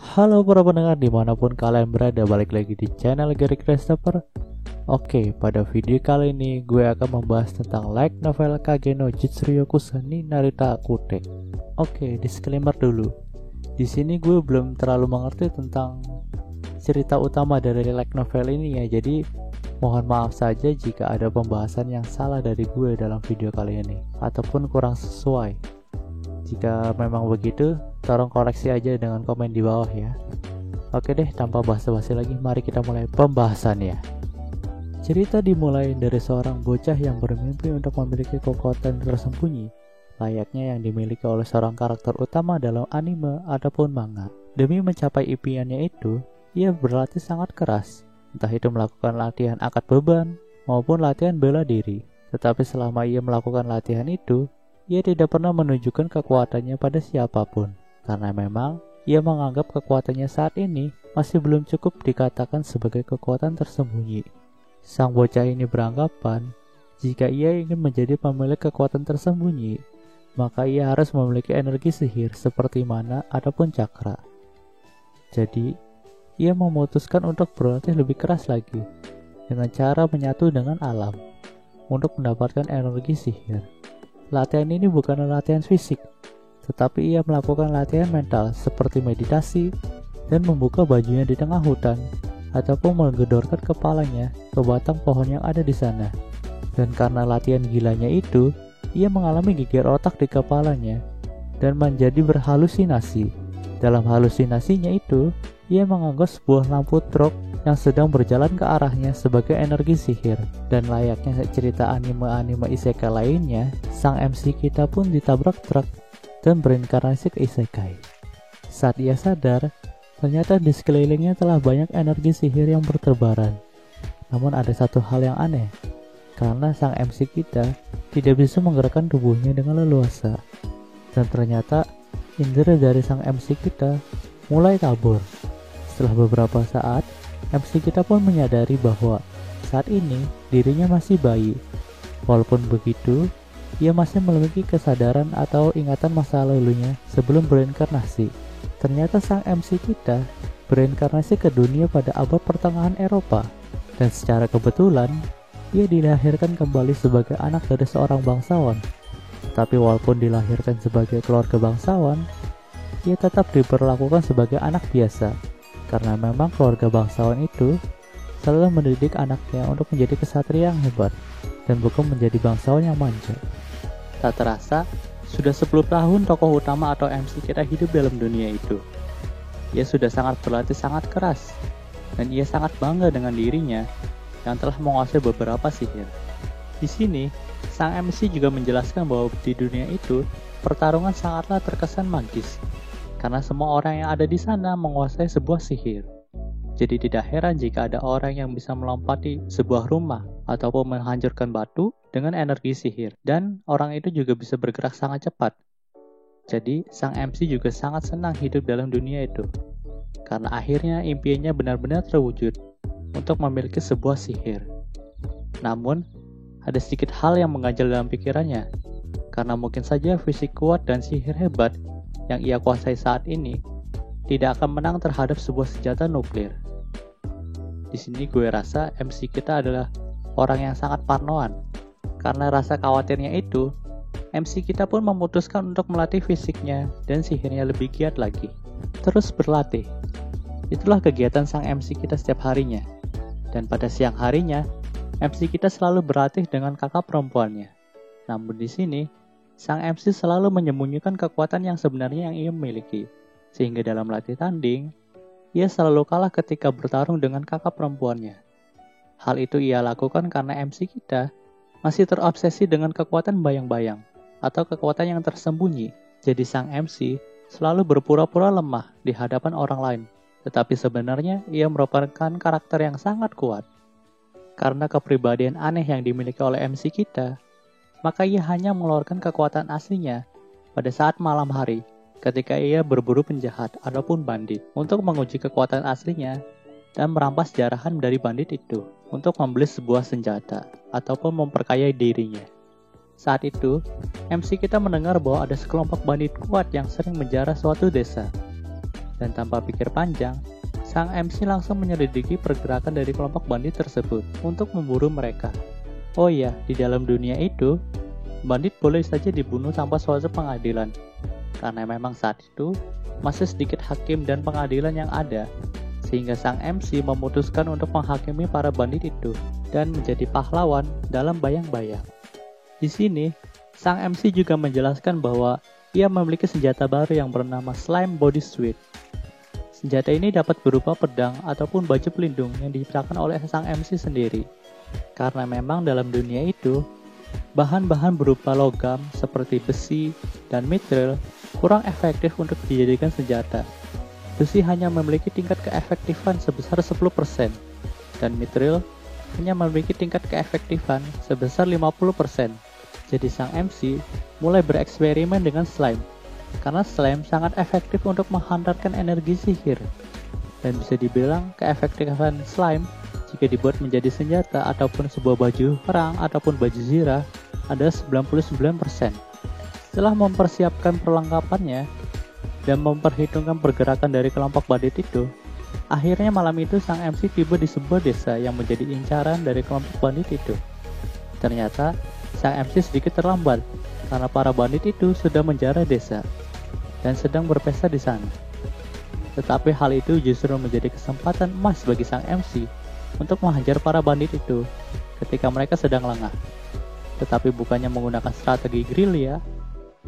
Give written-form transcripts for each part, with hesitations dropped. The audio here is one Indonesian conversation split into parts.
Halo para pendengar dimanapun kalian berada, balik lagi di channel Gary Christopher. Oke, pada video kali ini gue akan membahas tentang light novel Kage no Jitsuryokusa ni Narita Akute. Oke, disclaimer dulu. Di sini gue belum terlalu mengerti tentang cerita utama dari light novel ini ya, jadi mohon maaf saja jika ada pembahasan yang salah dari gue dalam video kali ini ataupun kurang sesuai. Jika memang begitu, tolong koreksi aja dengan komen di bawah ya. Oke deh, tanpa basa-basi lagi, mari kita mulai pembahasannya. Cerita dimulai dari seorang bocah yang bermimpi untuk memiliki kekuatan tersembunyi, layaknya yang dimiliki oleh seorang karakter utama dalam anime ataupun manga. Demi mencapai impiannya itu, ia berlatih sangat keras, entah itu melakukan latihan angkat beban maupun latihan bela diri. Tetapi selama ia melakukan latihan itu, ia tidak pernah menunjukkan kekuatannya pada siapapun, karena memang ia menganggap kekuatannya saat ini masih belum cukup dikatakan sebagai kekuatan tersembunyi. Sang bocah ini beranggapan, jika ia ingin menjadi pemilik kekuatan tersembunyi, maka ia harus memiliki energi sihir seperti mana ataupun cakra. Jadi, ia memutuskan untuk berlatih lebih keras lagi, dengan cara menyatu dengan alam, untuk mendapatkan energi sihir. Latihan ini bukanlah latihan fisik, tetapi ia melakukan latihan mental seperti meditasi dan membuka bajunya di tengah hutan ataupun menggedorkan kepalanya ke batang pohon yang ada di sana. Dan karena latihan gilanya itu, ia mengalami geger otak di kepalanya dan menjadi berhalusinasi. Dalam halusinasinya itu, ia menganggap sebuah lampu truk yang sedang berjalan ke arahnya sebagai energi sihir. Dan layaknya cerita anime-anime isekai lainnya, sang MC kita pun ditabrak truk dan berinkarnasi ke isekai. Saat ia sadar, ternyata di sekelilingnya telah banyak energi sihir yang berterbaran. Namun ada satu hal yang aneh, karena sang MC kita tidak bisa menggerakkan tubuhnya dengan leluasa. Dan ternyata indera dari sang MC kita mulai kabur. Setelah beberapa saat, MC kita pun menyadari bahwa saat ini dirinya masih bayi. Walaupun begitu, ia masih memiliki kesadaran atau ingatan masa lalunya sebelum berinkarnasi. Ternyata sang MC kita berinkarnasi ke dunia pada abad pertengahan Eropa, dan secara kebetulan ia dilahirkan kembali sebagai anak dari seorang bangsawan. Tapi walaupun dilahirkan sebagai keluarga bangsawan, ia tetap diperlakukan sebagai anak biasa, karena memang keluarga bangsawan itu selalu mendidik anaknya untuk menjadi kesatria yang hebat dan bukan menjadi bangsawan yang manja. Tak terasa, sudah 10 tahun tokoh utama atau MC kita hidup dalam dunia itu. Ia sudah sangat berlatih sangat keras, dan ia sangat bangga dengan dirinya yang telah menguasai beberapa sihir. Di sini, sang MC juga menjelaskan bahwa di dunia itu, pertarungan sangatlah terkesan magis, karena semua orang yang ada di sana menguasai sebuah sihir. Jadi tidak heran jika ada orang yang bisa melompati sebuah rumah ataupun menghancurkan batu dengan energi sihir, dan orang itu juga bisa bergerak sangat cepat. Jadi sang MC juga sangat senang hidup dalam dunia itu, karena akhirnya impiannya benar-benar terwujud untuk memiliki sebuah sihir. Namun, ada sedikit hal yang mengganjal dalam pikirannya, karena mungkin saja fisik kuat dan sihir hebat yang ia kuasai saat ini tidak akan menang terhadap sebuah senjata nuklir. Di sini gue rasa MC kita adalah orang yang sangat parnoan. Karena rasa khawatirnya itu, MC kita pun memutuskan untuk melatih fisiknya dan sihirnya lebih giat lagi. Terus berlatih. Itulah kegiatan sang MC kita setiap harinya. Dan pada siang harinya, MC kita selalu berlatih dengan kakak perempuannya. Namun di sini, sang MC selalu menyembunyikan kekuatan yang sebenarnya yang ia miliki, sehingga dalam latih tanding, ia selalu kalah ketika bertarung dengan kakak perempuannya. Hal itu ia lakukan karena MC kita masih terobsesi dengan kekuatan bayang-bayang, atau kekuatan yang tersembunyi. Jadi sang MC selalu berpura-pura lemah di hadapan orang lain, tetapi sebenarnya ia merupakan karakter yang sangat kuat. Karena kepribadian aneh yang dimiliki oleh MC kita, maka ia hanya mengeluarkan kekuatan aslinya pada saat malam hari ketika ia berburu penjahat ataupun bandit untuk menguji kekuatan aslinya dan merampas jarahan dari bandit itu untuk membeli sebuah senjata ataupun memperkaya dirinya. Saat itu, MC kita mendengar bahwa ada sekelompok bandit kuat yang sering menjarah suatu desa. Dan tanpa pikir panjang, sang MC langsung menyelidiki pergerakan dari kelompok bandit tersebut untuk memburu mereka. Oh iya, di dalam dunia itu, bandit boleh saja dibunuh tanpa suatu pengadilan, karena memang saat itu masih sedikit hakim dan pengadilan yang ada, sehingga sang MC memutuskan untuk menghakimi para bandit itu dan menjadi pahlawan dalam bayang-bayang. Di sini, sang MC juga menjelaskan bahwa ia memiliki senjata baru yang bernama Slime Body Suit. Senjata ini dapat berupa pedang ataupun baju pelindung yang diciptakan oleh sang MC sendiri. Karena memang dalam dunia itu, bahan-bahan berupa logam seperti besi dan mithril kurang efektif untuk dijadikan senjata. Besi hanya memiliki tingkat keefektifan sebesar 10%, dan mithril hanya memiliki tingkat keefektifan sebesar 50%. Jadi sang MC mulai bereksperimen dengan slime, karena slime sangat efektif untuk menghantarkan energi sihir. Dan bisa dibilang keefektifan slime jika dibuat menjadi senjata ataupun sebuah baju perang ataupun baju zirah ada 99%. Setelah mempersiapkan perlengkapannya dan memperhitungkan pergerakan dari kelompok bandit itu, akhirnya malam itu sang MC tiba di sebuah desa yang menjadi incaran dari kelompok bandit itu. Ternyata sang MC sedikit terlambat karena para bandit itu sudah menjarah desa dan sedang berpesta di sana. Tetapi hal itu justru menjadi kesempatan emas bagi sang MC untuk menghajar para bandit itu ketika mereka sedang lengah. Tetapi bukannya menggunakan strategi gerilya,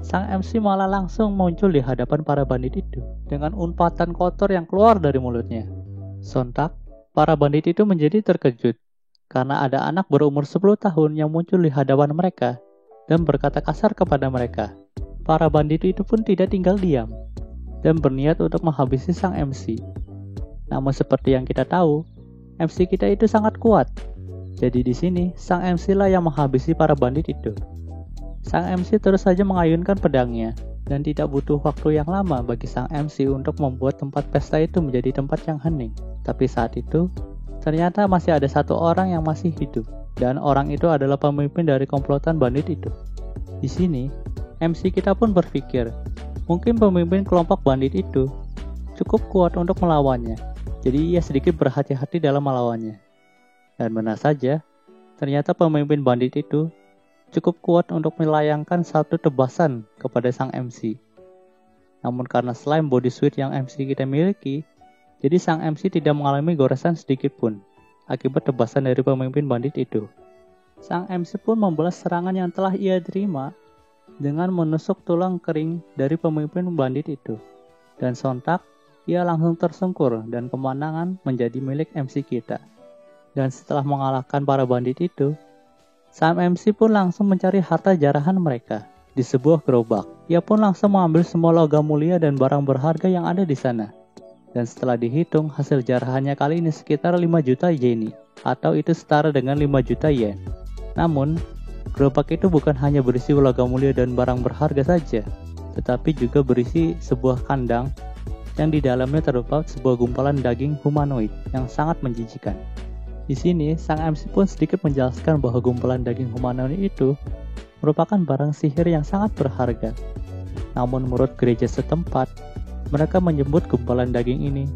sang MC malah langsung muncul di hadapan para bandit itu dengan umpatan kotor yang keluar dari mulutnya. Sontak, para bandit itu menjadi terkejut karena ada anak berumur 10 tahun yang muncul di hadapan mereka dan berkata kasar kepada mereka. Para bandit itu pun tidak tinggal diam dan berniat untuk menghabisi sang MC. Namun seperti yang kita tahu, MC kita itu sangat kuat. Jadi di sini sang MC lah yang menghabisi para bandit itu. Sang MC terus saja mengayunkan pedangnya dan tidak butuh waktu yang lama bagi sang MC untuk membuat tempat pesta itu menjadi tempat yang hening. Tapi saat itu, ternyata masih ada satu orang yang masih hidup, dan orang itu adalah pemimpin dari komplotan bandit itu. Di sini, MC kita pun berpikir, mungkin pemimpin kelompok bandit itu cukup kuat untuk melawannya, jadi ia sedikit berhati-hati dalam melawannya. Dan benar saja, ternyata pemimpin bandit itu cukup kuat untuk melayangkan satu tebasan kepada sang MC. Namun karena slime body suit yang MC kita miliki, jadi sang MC tidak mengalami goresan sedikit pun akibat tebasan dari pemimpin bandit itu. Sang MC pun membalas serangan yang telah ia terima dengan menusuk tulang kering dari pemimpin bandit itu. Dan sontak, ia langsung tersungkur dan kemenangan menjadi milik MC kita. Dan setelah mengalahkan para bandit itu, sang MC pun langsung mencari harta jarahan mereka di sebuah gerobak. Ia pun langsung mengambil semua logam mulia dan barang berharga yang ada di sana. Dan setelah dihitung, hasil jarahannya kali ini sekitar 5 juta yeni, atau itu setara dengan 5 juta yen. Namun, gerobak itu bukan hanya berisi logam mulia dan barang berharga saja, tetapi juga berisi sebuah kandang yang di dalamnya terdapat sebuah gumpalan daging humanoid yang sangat menjijikan. Di sini, sang MC pun sedikit menjelaskan bahwa gumpalan daging humanoid itu merupakan barang sihir yang sangat berharga. Namun menurut gereja setempat, mereka menyebut gumpalan daging ini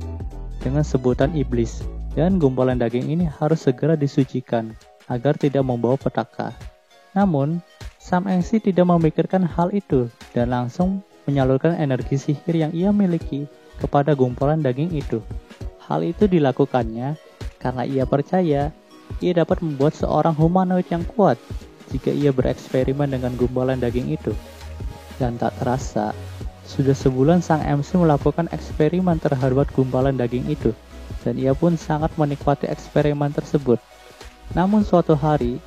dengan sebutan iblis, dan gumpalan daging ini harus segera disucikan agar tidak membawa petaka. Namun, sang MC tidak memikirkan hal itu dan langsung menyalurkan energi sihir yang ia miliki kepada gumpalan daging itu. Hal itu dilakukannya karena ia percaya ia dapat membuat seorang humanoid yang kuat jika ia bereksperimen dengan gumpalan daging itu. Dan tak terasa, sudah sebulan sang MC melakukan eksperimen terhadap gumpalan daging itu, dan ia pun sangat menikmati eksperimen tersebut. Namun suatu hari,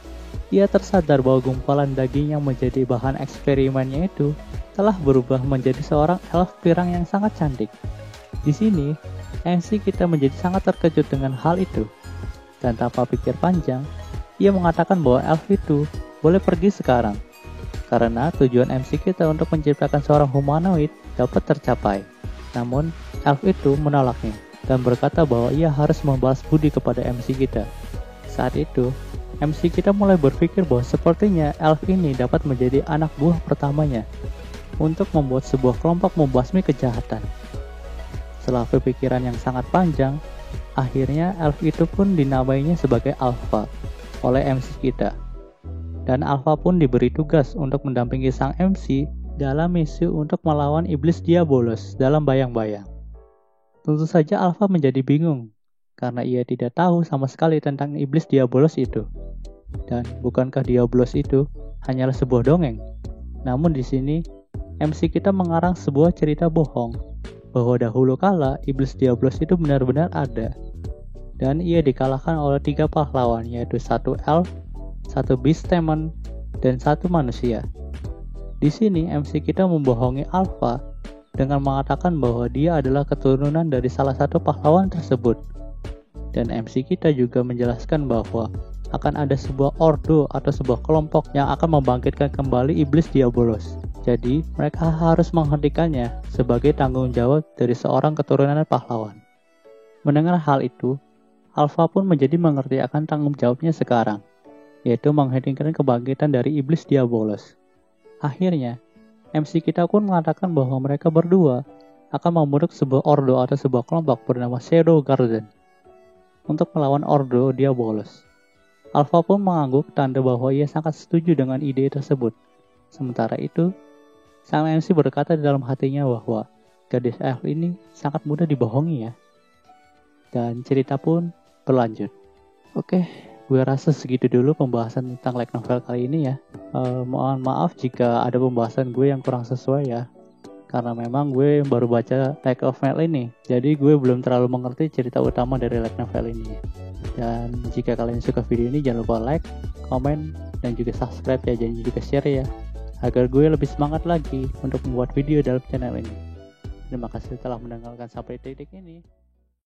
ia tersadar bahwa gumpalan daging yang menjadi bahan eksperimennya itu telah berubah menjadi seorang elf pirang yang sangat cantik. Di sini, MC kita menjadi sangat terkejut dengan hal itu. Dan tanpa pikir panjang, ia mengatakan bahwa elf itu boleh pergi sekarang, karena tujuan MC kita untuk menciptakan seorang humanoid dapat tercapai. Namun, elf itu menolaknya dan berkata bahwa ia harus membalas budi kepada MC kita. Saat itu, MC kita mulai berpikir bahwa sepertinya elf ini dapat menjadi anak buah pertamanya untuk membuat sebuah kelompok membasmi kejahatan. Setelah berpikiran yang sangat panjang, akhirnya elf itu pun dinamainya sebagai Alpha oleh MC kita. Dan Alpha pun diberi tugas untuk mendampingi sang MC dalam misi untuk melawan iblis Diabolos dalam bayang-bayang. Tentu saja Alpha menjadi bingung karena ia tidak tahu sama sekali tentang iblis Diabolos itu. Dan bukankah Diabolos itu hanyalah sebuah dongeng? Namun di sini MC kita mengarang sebuah cerita bohong bahwa dahulu kala iblis Diabolos itu benar-benar ada. Dan ia dikalahkan oleh 3 pahlawan, yaitu 1 elf, 1 beast demon, dan 1 manusia. Di sini MC kita membohongi Alpha dengan mengatakan bahwa dia adalah keturunan dari salah satu pahlawan tersebut. Dan MC kita juga menjelaskan bahwa akan ada sebuah ordo atau sebuah kelompok yang akan membangkitkan kembali iblis Diabolos. Jadi mereka harus menghentikannya sebagai tanggung jawab dari seorang keturunan pahlawan. Mendengar hal itu, Alpha pun menjadi mengerti akan tanggung jawabnya sekarang, yaitu menghentikan kebangkitan dari iblis Diabolos. Akhirnya, MC kita pun mengatakan bahwa mereka berdua akan membentuk sebuah ordo atau sebuah kelompok bernama Shadow Garden untuk melawan ordo Diabolos. Alpha pun mengangguk tanda bahwa ia sangat setuju dengan ide tersebut. Sementara itu, sang MC berkata di dalam hatinya bahwa gadis elf ini sangat mudah dibohongi ya. Dan cerita pun berlanjut. Oke, gue rasa segitu dulu pembahasan tentang light novel kali ini ya. Mohon maaf jika ada pembahasan gue yang kurang sesuai ya. Karena memang gue baru baca light novel ini, jadi gue belum terlalu mengerti cerita utama dari light novel ini. Dan jika kalian suka video ini, jangan lupa like, komen, dan juga subscribe ya, dan juga share ya, agar gue lebih semangat lagi untuk membuat video dalam channel ini. Terima kasih telah mendengarkan sampai titik ini.